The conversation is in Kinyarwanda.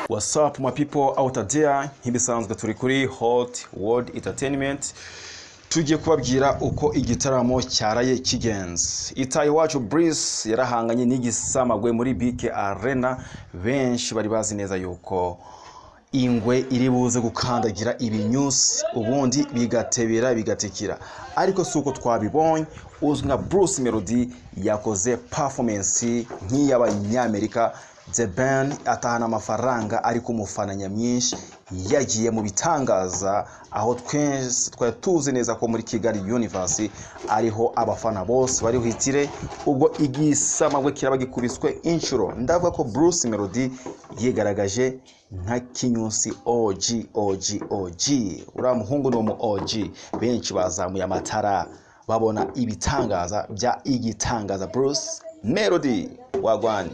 What's up my people out there, hibisanzwe turi kuri Hot World Entertainment tugiye kubabwira uko igitaramo cyaraye kigenze. Itayi wacu Breeze yarahanganye n'igisamagwe muri BK Arena, benshi bari bazi neza yuko ingwe iri buze gukandagira ibinyusi ubundi bigatebera bigatikira, ariko suko twabibonye. Uzwi nka Bruce Melody yakoze performance nk'iy'abanyamerika. The band atahana amafaranga ariko umufana nyamwinshi yagiye mu bitangaza, aho twari tuzi neza ko muri Kigali Universe ariho abafana bose bari hitire ubwo igisamagwe kiraba gikubiswe inshuro. Ndavuga ko Bruce Melody yigaragaje nka kinyusi OG. Ura muhungu no mu OG, benshi bazamuye amatara babona ibitangaza bya igitangaza Bruce Melody wagwani.